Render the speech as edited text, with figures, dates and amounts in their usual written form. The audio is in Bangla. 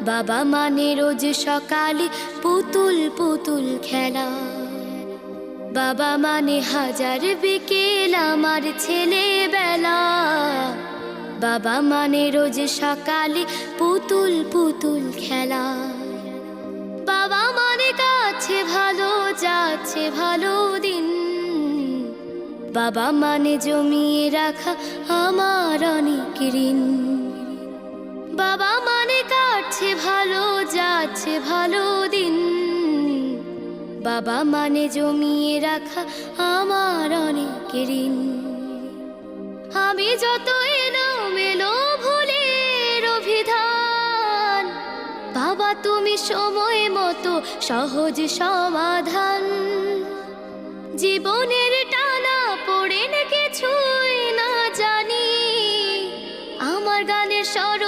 বাবা মানে রোজ সকালে পুতুল পুতুল খেলা, বাবা মানে হাজার বিকেল আমার ছেলেবেলা। বাবা মানে রোজ সকালে পুতুল পুতুল খেলা, বাবা মানে কাছে ভালো যাচ্ছে ভালো দিন, বাবা মানে জমিয়ে রাখা আমার অনেক ঋণ। বাবা মানে কাটছে ভালো যাচ্ছে ভালো দিন, বাবা মানে জমিয়ে রাখা আমার অনেক ঋণ। আমি যত এলোমেলো ভুলের অভিধান, বাবা তুমি সময় মতো সহজ সমাধান। জীবনের টানা পড়ে কিছুই না জানি, আমার গানের স্বর